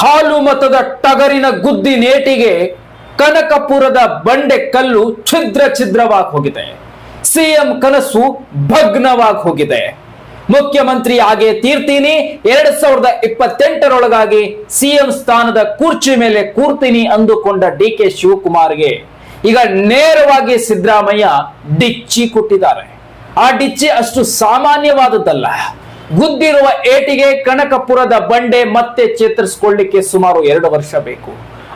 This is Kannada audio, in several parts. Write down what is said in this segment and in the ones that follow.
ಹಾಲು ಮತದ ಟಗರಿನ ಗುದ್ದಿ ನೇಟಿಗೆ ಕನಕಪುರದ ಬಂಡೆ ಕಲ್ಲು ಛಿದ್ರವಾಗಿ ಹೋಗಿದೆ. ಸಿಎಂ ಕನಸು ಭಗ್ನವಾಗಿ ಹೋಗಿದೆ. ಮುಖ್ಯಮಂತ್ರಿ ಆಗೇ ತೀರ್ತೀನಿ, 2028ರೊಳಗಾಗಿ ಸಿಎಂ ಸ್ಥಾನದ ಕುರ್ಚಿ ಮೇಲೆ ಕೂರ್ತೀನಿ ಅಂದುಕೊಂಡ ಡಿಕೆ ಶಿವಕುಮಾರ್ಗೆ ಈಗ ನೇರವಾಗಿ ಸಿದ್ದರಾಮಯ್ಯ ಡಿಚ್ಚಿ ಕೊಟ್ಟಿದ್ದಾರೆ. ಆ ಡಿಚ್ಚಿ ಅಷ್ಟು ಸಾಮಾನ್ಯವಾದದ್ದಲ್ಲ. ಗುದ್ದಿರುವ ಏಟಿಗೆ ಕನಕಪುರದ ಬಂಡೆ ಮತ್ತೆ ಚೇತರಿಸಿಕೊಳ್ಳಿಕ್ಕೆ ಸುಮಾರು 2 ವರ್ಷ ಬೇಕು.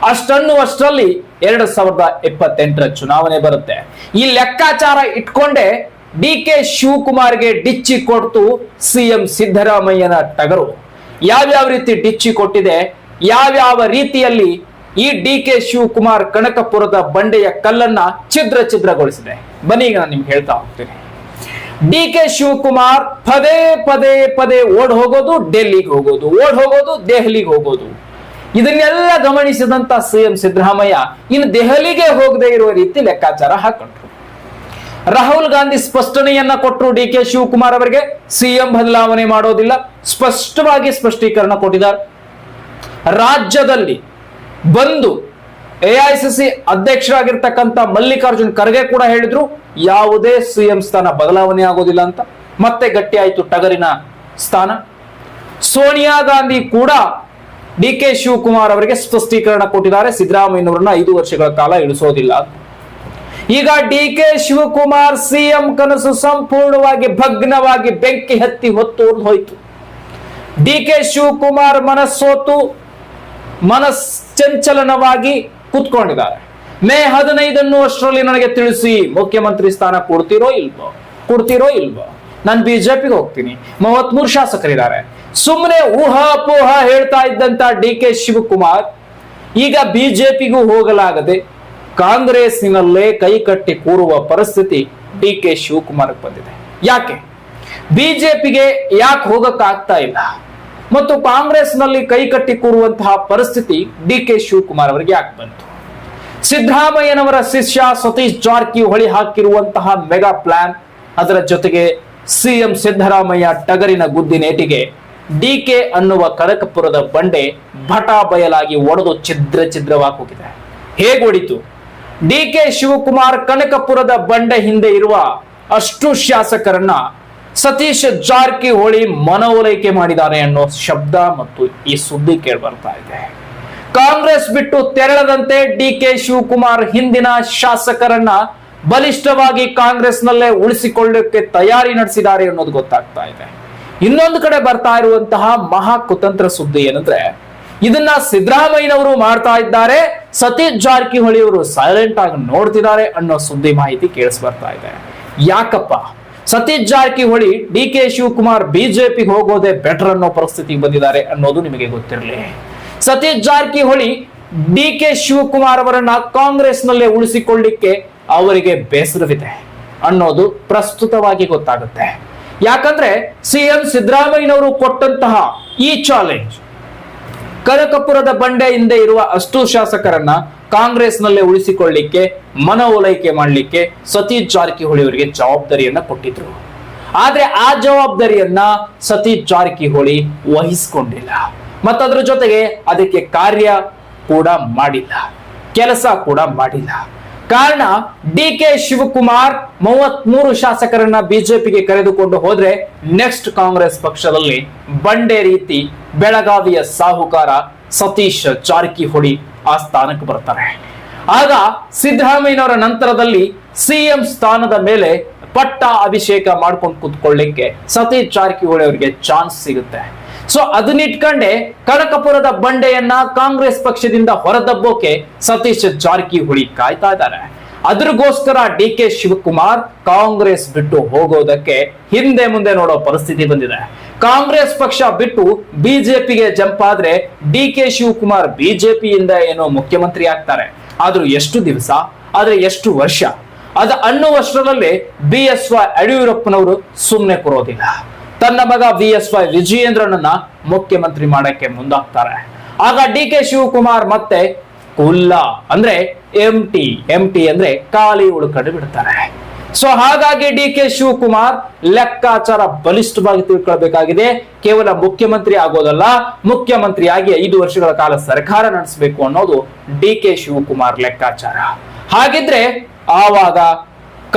ಅಷ್ಟರಲ್ಲಿ 2028ರ ಚುನಾವಣೆ ಬರುತ್ತೆ. ಈ ಲೆಕ್ಕಾಚಾರ ಇಟ್ಕೊಂಡೆ ಡಿಕೆ ಶಿವಕುಮಾರ್ಗೆ ಡಿಚ್ಚಿ ಕೊಡ್ತು ಸಿಎಂ ಸಿದ್ದರಾಮಯ್ಯನ ಟಗರು. ಯಾವ್ಯಾವ ರೀತಿ ಡಿಚ್ಚಿ ಕೊಟ್ಟಿದೆ, ಯಾವ್ಯಾವ ರೀತಿಯಲ್ಲಿ ಈ ಡಿಕೆ ಶಿವಕುಮಾರ್ ಕನಕಪುರದ ಬಂಡೆಯ ಕಲ್ಲನ್ನ ಛಿದ್ರಗೊಳಿಸಿದೆ, ಬನ್ನಿ ಈಗ ನಾನು ನಿಮ್ಗೆ ಹೇಳ್ತಾ ಹೋಗ್ತೀನಿ. ಡಿಕೆ ಶಿವಕುಮಾರ್ ಪದೇ ಓಡ್ ಹೋಗೋದು ಡೆಲ್ಲಿಗೆ ಹೋಗೋದು, ಓಡ್ ಹೋಗೋದು ದೆಹಲಿಗೆ ಹೋಗೋದು. ಇದನ್ನೆಲ್ಲ ಗಮನಿಸಿದಂತ ಸಿಎಂ ಸಿದ್ದರಾಮಯ್ಯ ಇನ್ನು ದೆಹಲಿಗೆ ಹೋಗದೆ ಇರುವ ರೀತಿ ಲೆಕ್ಕಾಚಾರ ಹಾಕೊಂಡ್ರು. ರಾಹುಲ್ ಗಾಂಧಿ ಸ್ಪಷ್ಟನೆಯನ್ನ ಕೊಟ್ಟರು ಡಿಕೆ ಶಿವಕುಮಾರ್ ಅವರಿಗೆ, ಸಿಎಂ ಬದಲಾವಣೆ ಮಾಡೋದಿಲ್ಲ, ಸ್ಪಷ್ಟವಾಗಿ ಸ್ಪಷ್ಟೀಕರಣ ಕೊಟ್ಟಿದ್ದಾರೆ. ರಾಜ್ಯದಲ್ಲಿ ಬಂದು ಎಐಸಿಸಿ ಅಧ್ಯಕ್ಷರಾಗಿರ್ತಕ್ಕಂಥ ಮಲ್ಲಿಕಾರ್ಜುನ್ ಖರ್ಗೆ ಕೂಡ ಹೇಳಿದ್ರು ಯಾವುದೇ ಸಿಎಂ ಸ್ಥಾನ ಬದಲಾವಣೆ ಆಗೋದಿಲ್ಲ ಅಂತ. ಮತ್ತೆ ಗಟ್ಟಿ ಆಯ್ತು ಟಗರಿನ ಸ್ಥಾನ. ಸೋನಿಯಾ ಗಾಂಧಿ ಕೂಡ ಡಿಕೆ ಶಿವಕುಮಾರ್ ಅವರಿಗೆ ಸ್ಪಷ್ಟೀಕರಣ ಕೊಟ್ಟಿದ್ದಾರೆ, ಸಿದ್ದರಾಮಯ್ಯನವರನ್ನ 5 ವರ್ಷಗಳ ಕಾಲ ಇಳಿಸೋದಿಲ್ಲ. ಈಗ ಡಿಕೆ ಶಿವಕುಮಾರ್ ಸಿಎಂ ಕನಸು ಸಂಪೂರ್ಣವಾಗಿ ಭಗ್ನವಾಗಿ ಬೆಂಕಿ ಹತ್ತಿ ಹೊತ್ತು ಹೋಯ್ತು. ಡಿಕೆ ಶಿವಕುಮಾರ್ ಮನಶ್ಚಂಚಲನವಾಗಿ ಕೂತ್ಕೊಂಡಿದ್ದಾರೆ. ಮೇ 15 ಅಷ್ಟರಲ್ಲಿ ನನಗೆ ತಿಳಿಸಿ, ಮುಖ್ಯಮಂತ್ರಿ ಸ್ಥಾನ ಕೊಡ್ತಿರೋ ಇಲ್ವೋ, ನಾನು ಬಿಜೆಪಿಗೆ ಹೋಗ್ತೀನಿ. 33 ಶಾಸಕರಿದ್ದಾರೆ. ಸುಮ್ಮನೆ ಊಹಾಪೋಹ ಹೇಳ್ತಾ ಇದ್ದಂತ ಡಿಕೆ ಶಿವಕುಮಾರ್ ಈಗ ಬಿಜೆಪಿಗೂ ಹೋಗಲಾಗದೆ ಕಾಂಗ್ರೆಸ್ನಲ್ಲೇ ಕೈ ಕಟ್ಟಿ ಕೂರುವ ಪರಿಸ್ಥಿತಿ ಡಿಕೆ ಶಿವಕುಮಾರ್ ಬಂದಿದೆ. ಯಾಕೆ ಬಿಜೆಪಿಗೆ ಯಾಕೆ ಹೋಗಕ್ಕಾಗ್ತಾ ಇಲ್ಲ ಮತ್ತು ಕಾಂಗ್ರೆಸ್ನಲ್ಲಿ ಕೈ ಕಟ್ಟಿ ಕೂರುವಂತಹ ಪರಿಸ್ಥಿತಿ ಡಿಕೆ ಶಿವಕುಮಾರ್ ಅವರಿಗೆ ಯಾಕೆ ಬಂತು? ಸಿದ್ದರಾಮಯ್ಯನವರ ಶಿಷ್ಯ ಸತೀಶ್ ಜಾರಕಿಹೊಳಿ ಹಾಕಿರುವಂತಹ ಮೆಗಾ ಪ್ಲಾನ್, ಅದರ ಜೊತೆಗೆ ಸಿಎಂ ಸಿದ್ದರಾಮಯ್ಯ ಟಗರಿನ ಗುದ್ದಿನೇಟಿಗೆ ಡಿಕೆ ಅನ್ನುವ ಕನಕಪುರದ ಬಂಡೆ ಬಯಲಾಗಿ ಒಡೆದು ಛಿದ್ರವಾಗಿ ಹೋಗಿದೆ. ಹೇಗೆ ಹೊಡಿತು? ಡಿಕೆ ಶಿವಕುಮಾರ್ ಕನಕಪುರದ ಬಂಡೆ ಹಿಂದೆ ಇರುವ ಅಷ್ಟು ಶಾಸಕರನ್ನ ಸತೀಶ್ ಜಾರಕಿಹೊಳಿ ಮನವೊಲೈಕೆ ಮಾಡಿದ್ದಾರೆ ಅನ್ನೋ ಶಬ್ದ ಮತ್ತು ಈ ಸುದ್ದಿ ಕೇಳಿ ಬರ್ತಾ ಇದೆ. ಕಾಂಗ್ರೆಸ್ ಬಿಟ್ಟು ತೆರಳದಂತೆ ಡಿಕೆ ಶಿವಕುಮಾರ್ ಹಿಂದಿನ ಶಾಸಕರನ್ನ ಬಲಿಷ್ಠವಾಗಿ ಕಾಂಗ್ರೆಸ್ನಲ್ಲೇ ಉಳಿಸಿಕೊಳ್ಳಕ್ಕೆ ತಯಾರಿ ನಡೆಸಿದ್ದಾರೆ ಅನ್ನೋದು ಗೊತ್ತಾಗ್ತಾ ಇದೆ. ಇನ್ನೊಂದು ಕಡೆ ಬರ್ತಾ ಇರುವಂತಹ ಮಹಾ ಕುತಂತ್ರ ಸುದ್ದಿ ಏನಂದ್ರೆ, ಇದನ್ನ ಸಿದ್ದರಾಮಯ್ಯನವರು ಮಾಡ್ತಾ ಇದ್ದಾರೆ, ಸತೀಶ್ ಜಾರಕಿಹೊಳಿ ಅವರು ಸೈಲೆಂಟ್ ಆಗಿ ನೋಡ್ತಿದ್ದಾರೆ ಅನ್ನೋ ಸುದ್ದಿ ಮಾಹಿತಿ ಕೇಳಿಸ್ ಬರ್ತಾ ಇದೆ. ಯಾಕಪ್ಪ ಸತೀಶ್ ಜಾರಕಿಹೊಳಿ ಡಿಕೆ ಶಿವಕುಮಾರ್ ಬಿಜೆಪಿಗೆ ಹೋಗೋದೇ ಬೆಟರ್ ಅನ್ನೋ ಪರಿಸ್ಥಿತಿಗೆ ಬಂದಿದ್ದಾರೆ ಅನ್ನೋದು ನಿಮಗೆ ಗೊತ್ತಿರಲಿ. ಸತೀಶ್ ಜಾರಕಿಹೊಳಿ ಡಿಕೆ ಶಿವಕುಮಾರ್ ಅವರನ್ನ ಕಾಂಗ್ರೆಸ್ನಲ್ಲೇ ಉಳಿಸಿಕೊಳ್ಳಿಕ್ಕೆ ಅವರಿಗೆ ಬೇಸರವಿದೆ ಅನ್ನೋದು ಪ್ರಸ್ತುತವಾಗಿ ಗೊತ್ತಾಗುತ್ತೆ. ಯಾಕಂದ್ರೆ ಸಿಎಂ ಸಿದ್ದರಾಮಯ್ಯನವರು ಕೊಟ್ಟಂತಹ ಈ ಚಾಲೆಂಜ್, ಕನಕಪುರದ ಬಂಡೆ ಹಿಂದೆ ಇರುವ ಅಷ್ಟು ಶಾಸಕರನ್ನ ಕಾಂಗ್ರೆಸ್ನಲ್ಲೇ ಉಳಿಸಿಕೊಳ್ಳಿಕ್ಕೆ ಮನವೊಲೈಕೆ ಮಾಡಲಿಕ್ಕೆ ಸತೀಶ್ ಜಾರಕಿಹೊಳಿ ಅವರಿಗೆ ಜವಾಬ್ದಾರಿಯನ್ನ ಕೊಟ್ಟಿದ್ರು. ಆದ್ರೆ ಆ ಜವಾಬ್ದಾರಿಯನ್ನ ಸತೀಶ್ ಜಾರಕಿಹೊಳಿ ವಹಿಸಿಕೊಂಡಿಲ್ಲ, ಮತ್ತದ್ರ ಜೊತೆಗೆ ಅದಕ್ಕೆ ಕಾರ್ಯ ಕೂಡ ಮಾಡಿಲ್ಲ, ಕೆಲಸ ಕೂಡ ಮಾಡಿಲ್ಲ. ಕಾರಣ ಡಿಕೆ ಶಿವಕುಮಾರ್ 33 ಶಾಸಕರನ್ನ ಬಿಜೆಪಿಗೆ ಕರೆದುಕೊಂಡು ಹೋದ್ರೆ ನೆಕ್ಸ್ಟ್ ಕಾಂಗ್ರೆಸ್ ಪಕ್ಷದಲ್ಲಿ ಬಂಡೆ ರೀತಿ ಬೆಳಗಾವಿಯ ಸಾಹುಕಾರ ಸತೀಶ್ ಜಾರಕಿಹೊಳಿ ಆ ಸ್ಥಾನಕ್ಕೆ ಬರ್ತಾರೆ. ಆಗ ಸಿದ್ದರಾಮಯ್ಯನವರ ನಂತರದಲ್ಲಿ ಸಿಎಂ ಸ್ಥಾನದ ಮೇಲೆ ಪಟ್ಟ ಅಭಿಷೇಕ ಮಾಡ್ಕೊಂಡು ಕೂತ್ಕೊಳ್ಳಿಕ್ಕೆ ಸತೀಶ್ ಜಾರಕಿಹೊಳಿ ಅವರಿಗೆ ಚಾನ್ಸ್ ಸಿಗುತ್ತೆ. ಸೊ ಅದನ್ನಿಟ್ಕೊಂಡೆ ಕನಕಪುರದ ಬಂಡೆಯನ್ನ ಕಾಂಗ್ರೆಸ್ ಪಕ್ಷದಿಂದ ಹೊರದಬ್ಬೋಕೆ ಸತೀಶ್ ಜಾರಕಿಹೊಳಿ ಕಾಯ್ತಾ ಇದ್ದಾರೆ. ಅದ್ರಗೋಸ್ಕರ ಡಿಕೆ ಶಿವಕುಮಾರ್ ಕಾಂಗ್ರೆಸ್ ಬಿಟ್ಟು ಹೋಗೋದಕ್ಕೆ ಹಿಂದೆ ಮುಂದೆ ನೋಡೋ ಪರಿಸ್ಥಿತಿ ಬಂದಿದೆ. ಕಾಂಗ್ರೆಸ್ ಪಕ್ಷ ಬಿಟ್ಟು ಬಿಜೆಪಿಗೆ ಜಂಪ್ ಆದ್ರೆ ಡಿಕೆ ಶಿವಕುಮಾರ್ ಬಿಜೆಪಿಯಿಂದ ಏನೋ ಮುಖ್ಯಮಂತ್ರಿ ಆಗ್ತಾರೆ. ಆದ್ರೂ ಎಷ್ಟು ದಿವಸ, ಆದ್ರೆ ಎಷ್ಟು ವರ್ಷ ಅದ ಅನ್ನುವಷ್ಟರಲ್ಲೇ BSY ಯಡಿಯೂರಪ್ಪನವರು ಸುಮ್ಮನೆ ಕೊರೋದಿಲ್ಲ. ತನ್ನ ಮಗ BSY ವಿಜಯೇಂದ್ರನನ್ನ ಮುಖ್ಯಮಂತ್ರಿ ಮಾಡಕ್ಕೆ ಮುಂದಾಗ್ತಾರೆ. ಆಗ ಡಿಕೆ ಶಿವಕುಮಾರ್ ಮತ್ತೆ ಕುಲ್ಲ ಅಂದ್ರೆ ಎಂಟಿ ಅಂದ್ರೆ ಖಾಲಿ ಉಳ್ಕೊಂಡು ಬಿಡ್ತಾರೆ. ಸೊ ಹಾಗಾಗಿ ಡಿ ಕೆ ಶಿವಕುಮಾರ್ ಲೆಕ್ಕಾಚಾರ ಬಲಿಷ್ಠವಾಗಿ ತಿಳ್ಕೊಳ್ಬೇಕಾಗಿದೆ. ಕೇವಲ ಮುಖ್ಯಮಂತ್ರಿ ಆಗೋದಲ್ಲ, ಮುಖ್ಯಮಂತ್ರಿಯಾಗಿ 5 ವರ್ಷಗಳ ಕಾಲ ಸರ್ಕಾರ ನಡೆಸಬೇಕು ಅನ್ನೋದು ಡಿ ಕೆ ಶಿವಕುಮಾರ್ ಲೆಕ್ಕಾಚಾರ. ಹಾಗಿದ್ರೆ ಆವಾಗ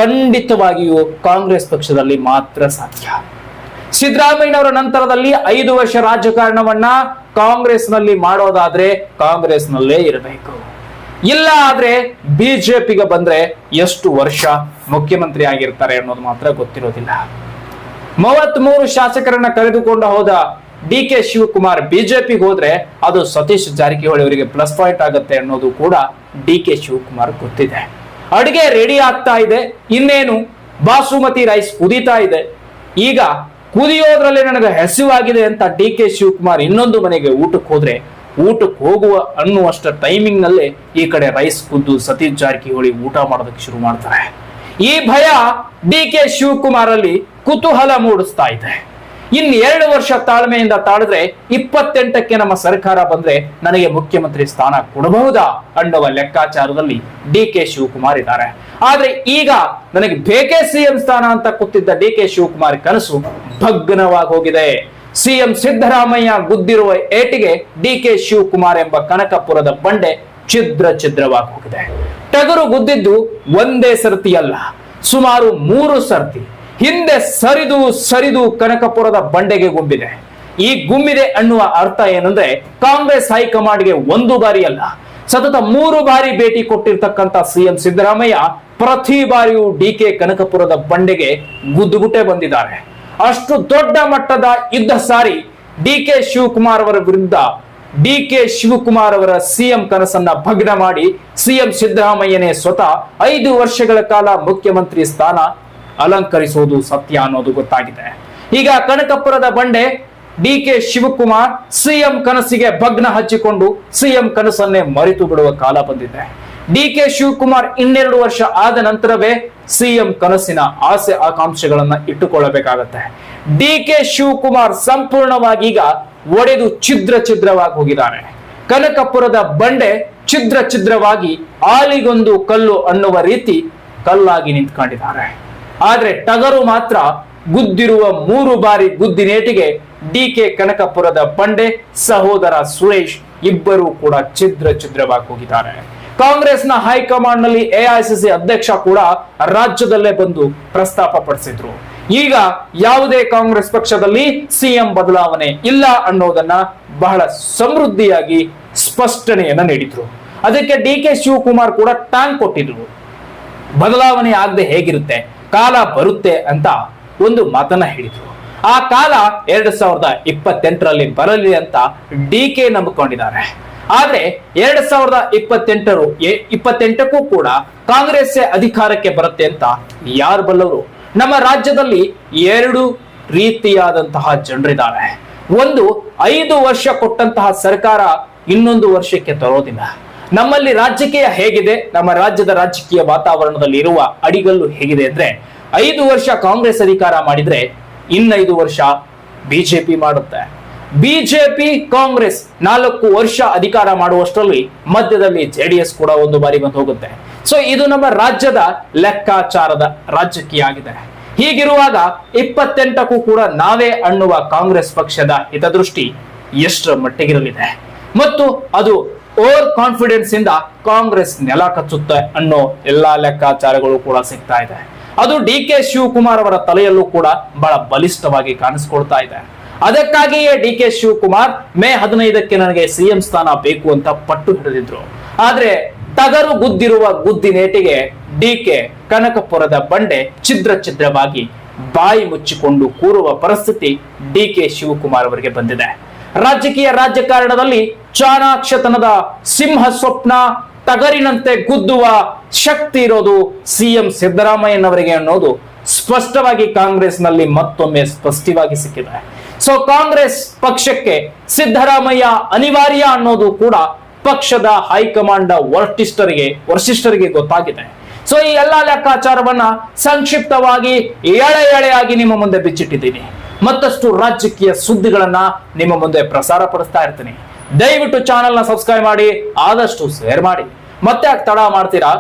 ಖಂಡಿತವಾಗಿಯೂ ಕಾಂಗ್ರೆಸ್ ಪಕ್ಷದಲ್ಲಿ ಮಾತ್ರ ಸಾಧ್ಯ. ಸಿದ್ದರಾಮಯ್ಯನವರ ನಂತರದಲ್ಲಿ 5 ವರ್ಷ ರಾಜಕಾರಣವನ್ನ ಕಾಂಗ್ರೆಸ್ನಲ್ಲಿ ಮಾಡೋದಾದ್ರೆ ಕಾಂಗ್ರೆಸ್ನಲ್ಲೇ ಇರಬೇಕು. ಇಲ್ಲ ಆದ್ರೆ ಬಿಜೆಪಿಗೆ ಬಂದ್ರೆ ಎಷ್ಟು ವರ್ಷ ಮುಖ್ಯಮಂತ್ರಿ ಆಗಿರ್ತಾರೆ ಅನ್ನೋದು ಮಾತ್ರ ಗೊತ್ತಿರೋದಿಲ್ಲ. 33 ಶಾಸಕರನ್ನ ಕರೆದುಕೊಂಡು ಹೋದ ಡಿ ಕೆ ಶಿವಕುಮಾರ್ ಬಿಜೆಪಿಗೆ ಹೋದ್ರೆ ಅದು ಸತೀಶ್ ಜಾರಕಿಹೊಳಿ ಅವರಿಗೆ ಪ್ಲಸ್ ಪಾಯಿಂಟ್ ಆಗುತ್ತೆ ಅನ್ನೋದು ಕೂಡ ಡಿ ಕೆ ಶಿವಕುಮಾರ್ ಗೊತ್ತಿದೆ. ಅಡುಗೆ ರೆಡಿ ಆಗ್ತಾ ಇದೆ, ಇನ್ನೇನು ಬಾಸುಮತಿ ರೈಸ್ ಕುದೀತಾ ಇದೆ. ಈಗ ಕುದಿಯೋದ್ರಲ್ಲಿ ನನಗೆ ಹಸಿವಾಗಿದೆ ಅಂತ ಡಿ ಕೆ ಶಿವಕುಮಾರ್ ಇನ್ನೊಂದು ಮನೆಗೆ ಊಟಕ್ಕೆ ಹೋದ್ರೆ ಊಟಕ್ಕೆ ಹೋಗುವ ಅನ್ನುವಷ್ಟ ಟೈಮಿಂಗ್ ನಲ್ಲೇ ಈ ಕಡೆ ರೈಸ್ ಕುದ್ದು ಸತೀಶ್ ಜಾರಕಿಹೊಳಿ ಊಟ ಮಾಡೋದಕ್ಕೆ ಶುರು ಮಾಡ್ತಾರೆ. ಈ ಭಯ ಡಿ ಕೆ ಶಿವಕುಮಾರ್ ಅಲ್ಲಿ ಕುತೂಹಲ ಮೂಡಿಸ್ತಾ ಇದೆ. ಇನ್ನು 2 ವರ್ಷ ತಾಳ್ಮೆಯಿಂದ ತಾಳಿದ್ರೆ 28ಕ್ಕೆ ನಮ್ಮ ಸರ್ಕಾರ ಬಂದ್ರೆ ನನಗೆ ಮುಖ್ಯಮಂತ್ರಿ ಸ್ಥಾನ ಕೊಡಬಹುದಾ ಅನ್ನುವ ಲೆಕ್ಕಾಚಾರದಲ್ಲಿ ಡಿ ಕೆ ಶಿವಕುಮಾರ್ ಇದ್ದಾರೆ. ಆದ್ರೆ ಈಗ ನನಗೆ ಬೇಕೇ ಸಿಎಂ ಸ್ಥಾನ ಅಂತ ಕೂತಿದ್ದ ಡಿ ಕೆ ಶಿವಕುಮಾರ್ ಕನಸು ಭಗ್ನವಾಗಿ ಹೋಗಿದೆ. ಸಿಎಂ ಸಿದ್ದರಾಮಯ್ಯ ಗುದ್ದಿರುವ ಏಟಿಗೆ ಡಿ ಕೆ ಶಿವಕುಮಾರ್ ಎಂಬ ಕನಕಪುರದ ಬಂಡೆ ಛಿದ್ರವಾಗಿ ಹೋಗಿದೆ. ಟಗರು ಗುದ್ದಿದ್ದು ಒಂದೇ ಸರ್ತಿ ಅಲ್ಲ, ಸುಮಾರು 3 ಸರ್ತಿ. ಹಿಂದೆ ಸರಿದು ಕನಕಪುರದ ಬಂಡೆಗೆ ಗುಂಬಿದೆ. ಈ ಗುಂಬಿದೆ ಅನ್ನುವ ಅರ್ಥ ಏನಂದ್ರೆ ಕಾಂಗ್ರೆಸ್ ಹೈಕಮಾಂಡ್ಗೆ 1 ಬಾರಿ ಅಲ್ಲ, ಸತತ 3 ಬಾರಿ ಭೇಟಿ ಕೊಟ್ಟಿರ್ತಕ್ಕಂಥ ಸಿಎಂ ಸಿದ್ದರಾಮಯ್ಯ ಪ್ರತಿ ಬಾರಿಯೂ ಡಿ ಕೆ ಕನಕಪುರದ ಬಂಡೆಗೆ ಗುದ್ದುಗುಟ್ಟೆ ಬಂದಿದ್ದಾರೆ. ಅಷ್ಟು ದೊಡ್ಡ ಮಟ್ಟದ ಯುದ್ಧ ಸಾರಿ ಡಿ ಕೆ ಶಿವಕುಮಾರ್ ಅವರ ವಿರುದ್ಧ ಡಿ ಕೆ ಶಿವಕುಮಾರ್ ಅವರ ಸಿಎಂ ಕನಸನ್ನ ಭಗ್ನ ಮಾಡಿ ಸಿಎಂ ಸಿದ್ದರಾಮಯ್ಯನೇ ಸ್ವತಃ 5 ವರ್ಷಗಳ ಕಾಲ ಮುಖ್ಯಮಂತ್ರಿ ಸ್ಥಾನ ಅಲಂಕರಿಸುವುದು ಸತ್ಯ ಅನ್ನೋದು ಗೊತ್ತಾಗಿದೆ. ಈಗ ಕನಕಪುರದ ಬಂಡೆ ಡಿ ಕೆ ಶಿವಕುಮಾರ್ ಸಿಎಂ ಕನಸಿಗೆ ಭಗ್ನ ಹಚ್ಚಿಕೊಂಡು ಸಿಎಂ ಕನಸನ್ನೇ ಮರೆತು ಬಿಡುವ ಕಾಲ ಬಂದಿದೆ. ಡಿ ಕೆ ಶಿವಕುಮಾರ್ 2 ವರ್ಷ ಆದ ನಂತರವೇ ಸಿಎಂ ಕನಸಿನ ಆಸೆ ಆಕಾಂಕ್ಷೆಗಳನ್ನ ಇಟ್ಟುಕೊಳ್ಳಬೇಕಾಗತ್ತೆ. ಡಿ ಕೆ ಶಿವಕುಮಾರ್ ಸಂಪೂರ್ಣವಾಗಿ ಈಗ ಒಡೆದು ಛಿದ್ರವಾಗಿ ಹೋಗಿದ್ದಾನೆ. ಕನಕಪುರದ ಬಂಡೆ ಛಿದ್ರವಾಗಿ ಆಲಿಗೊಂದು ಕಲ್ಲು ಅನ್ನುವ ರೀತಿ ಕಲ್ಲಾಗಿ ನಿಂತ್ಕೊಂಡಿದ್ದಾರೆ. ಆದ್ರೆ ಟಗರು ಮಾತ್ರ ಗುದ್ದಿರುವ 3 ಬಾರಿ ಗುದ್ದಿನೇಟಿಗೆ ಡಿ ಕೆ ಕನಕಪುರದ ಬಂಡೆ ಸಹೋದರ ಸುರೇಶ್ ಇಬ್ಬರು ಕೂಡ ಛಿದ್ರವಾಗಿ ಹೋಗಿದ್ದಾರೆ. ಕಾಂಗ್ರೆಸ್ನ ಹೈಕಮಾಂಡ್ ನಲ್ಲಿ ಎಐಸಿಸಿ ಅಧ್ಯಕ್ಷ ಕೂಡ ರಾಜ್ಯದಲ್ಲೇ ಬಂದು ಪ್ರಸ್ತಾಪ ಪಡಿಸಿದ್ರು. ಈಗ ಯಾವುದೇ ಕಾಂಗ್ರೆಸ್ ಪಕ್ಷದಲ್ಲಿ ಸಿಎಂ ಬದಲಾವಣೆ ಇಲ್ಲ ಅನ್ನೋದನ್ನ ಬಹಳ ಸಮೃದ್ಧಿಯಾಗಿ ಸ್ಪಷ್ಟನೆಯನ್ನ ನೀಡಿದ್ರು. ಅದಕ್ಕೆ ಡಿ ಕೆ ಶಿವಕುಮಾರ್ ಕೂಡ ಟಾಂಗ್ ಕೊಟ್ಟಿದ್ರು. ಬದಲಾವಣೆ ಆಗದೆ ಹೇಗಿರುತ್ತೆ, ಕಾಲ ಬರುತ್ತೆ ಅಂತ ಒಂದು ಮಾತನ್ನ ಹೇಳಿದ್ರು. ಆ ಕಾಲ 2028ರಲ್ಲಿ ಬರಲಿ ಅಂತ ಡಿ ಕೆ ನಂಬಿಕೊಂಡಿದ್ದಾರೆ. ಆದ್ರೆ 2028ಕ್ಕೂ ಕೂಡ ಕಾಂಗ್ರೆಸ್ ಅಧಿಕಾರಕ್ಕೆ ಬರುತ್ತೆ ಅಂತ ಯಾರು ಬಲ್ಲವರು? ನಮ್ಮ ರಾಜ್ಯದಲ್ಲಿ 2 ರೀತಿಯಾದಂತಹ ಜನರಿದ್ದಾರೆ. ಒಂದು 5 ವರ್ಷ ಕೊಟ್ಟಂತಹ ಸರ್ಕಾರ ಇನ್ನೊಂದು ವರ್ಷಕ್ಕೆ ತರೋದಿಲ್ಲ. ನಮ್ಮಲ್ಲಿ ರಾಜಕೀಯ ಹೇಗಿದೆ, ನಮ್ಮ ರಾಜ್ಯದ ರಾಜಕೀಯ ವಾತಾವರಣದಲ್ಲಿ ಇರುವ ಅಡಿಗಲ್ಲು ಹೇಗಿದೆ ಅಂದ್ರೆ 5 ವರ್ಷ ಕಾಂಗ್ರೆಸ್ ಅಧಿಕಾರ ಮಾಡಿದ್ರೆ ಇನ್ನು 5 ವರ್ಷ ಬಿಜೆಪಿ ಮಾಡುತ್ತೆ. ಬಿಜೆಪಿ ಕಾಂಗ್ರೆಸ್ 4 ವರ್ಷ ಅಧಿಕಾರ ಮಾಡುವಷ್ಟರಲ್ಲಿ ಮಧ್ಯದಲ್ಲಿ ಜೆಡಿಎಸ್ ಕೂಡ 1 ಬಾರಿ ಬಂದು ಹೋಗುತ್ತೆ. ಸೊ ಇದು ನಮ್ಮ ರಾಜ್ಯದ ಲೆಕ್ಕಾಚಾರದ ರಾಜಕೀಯ ಆಗಿದೆ. ಹೀಗಿರುವಾಗ 28ಕ್ಕೂ ಕೂಡ ನಾವೇ ಅನ್ನುವ ಕಾಂಗ್ರೆಸ್ ಪಕ್ಷದ ಹಿತದೃಷ್ಟಿ ಎಷ್ಟರ ಮಟ್ಟಿಗಿರಲಿದೆ ಮತ್ತು ಅದು ಓವರ್ ಕಾನ್ಫಿಡೆನ್ಸ್ ಇಂದ ಕಾಂಗ್ರೆಸ್ ನೆಲ ಕಚ್ಚುತ್ತೆ ಅನ್ನೋ ಎಲ್ಲಾ ಲೆಕ್ಕಾಚಾರಗಳು ಕೂಡ ಸಿಗ್ತಾ ಇದೆ. ಅದು ಡಿ ಕೆ ಶಿವಕುಮಾರ್ ಅವರ ತಲೆಯಲ್ಲೂ ಕೂಡ ಬಹಳ ಬಲಿಷ್ಠವಾಗಿ ಕಾಣಿಸ್ಕೊಳ್ತಾ ಇದೆ. ಅದಕ್ಕಾಗಿಯೇ ಡಿ ಕೆ ಶಿವಕುಮಾರ್ ಮೇ 15ಕ್ಕೆ ನನಗೆ ಸಿಎಂ ಸ್ಥಾನ ಬೇಕು ಅಂತ ಪಟ್ಟು ಹಿಡಿದಿದ್ರು. ಆದ್ರೆ ಟಗರು ಗುದ್ದಿರುವ ಗುದ್ದಿನೇಟಿಗೆ ಡಿ ಕೆ ಕನಕಪುರದ ಬಂಡೆ ಛಿದ್ರವಾಗಿ ಬಾಯಿ ಮುಚ್ಚಿಕೊಂಡು ಕೂರುವ ಪರಿಸ್ಥಿತಿ ಡಿ ಕೆ ಶಿವಕುಮಾರ್ ಅವರಿಗೆ ಬಂದಿದೆ. ರಾಜಕಾರಣದಲ್ಲಿ ಚಾಣಾಕ್ಷತನದ ಸಿಂಹ ಸ್ವಪ್ನ ಟಗರಿನಂತೆ ಗುದ್ದುವ ಶಕ್ತಿ ಇರೋದು ಸಿಎಂ ಸಿದ್ದರಾಮಯ್ಯನವರಿಗೆ ಅನ್ನೋದು ಸ್ಪಷ್ಟವಾಗಿ ಕಾಂಗ್ರೆಸ್ನಲ್ಲಿ ಮತ್ತೊಮ್ಮೆ ಸ್ಪಷ್ಟವಾಗಿ ಸಿಕ್ಕಿದೆ. ಸೊ ಕಾಂಗ್ರೆಸ್ ಪಕ್ಷಕ್ಕೆ ಸಿದ್ದರಾಮಯ್ಯ ಅನಿವಾರ್ಯ ಅನ್ನೋದು ಕೂಡ ಪಕ್ಷದ ಹೈಕಮಾಂಡ್ ವರಿಷ್ಠರಿಗೆ ಗೊತ್ತಾಗಿದೆ. ಸೊ ಈ ಎಲ್ಲಾ ಲೆಕ್ಕಾಚಾರವನ್ನ ಸಂಕ್ಷಿಪ್ತವಾಗಿ ಎಳೆಯಾಗಿ ನಿಮ್ಮ ಮುಂದೆ ಬಿಚ್ಚಿಟ್ಟಿದ್ದೀನಿ. ಮತ್ತಷ್ಟು ರಾಜಕೀಯ ಸುದ್ದಿಗಳನ್ನ ನಿಮ್ಮ ಮುಂದೆ ಪ್ರಸಾರ ಪಡಿಸ್ತಾ ಇರ್ತೀನಿ. ದಯವಿಟ್ಟು ಚಾನೆಲ್ ನ ಸಬ್ಸ್ಕ್ರೈಬ್ ಮಾಡಿ, ಆದಷ್ಟು ಶೇರ್ ಮಾಡಿ. ಮತ್ತೆ ತಡ ಮಾಡ್ತೀರಾ?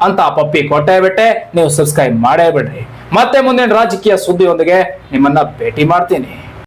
ಅಂತ ಪಪ್ಪಿ ಕೊಟ್ಟೇ ಬಿಟ್ಟೆ. ನೀವು ಸಬ್ಸ್ಕ್ರೈಬ್ ಮಾಡೇ ಬಿಡ್ರಿ. ಮತ್ತೆ ಮುಂದಿನ ರಾಜಕೀಯ ಸುದ್ದಿಯೊಂದಿಗೆ ನಿಮ್ಮನ್ನ ಭೇಟಿ ಮಾಡ್ತೀನಿ.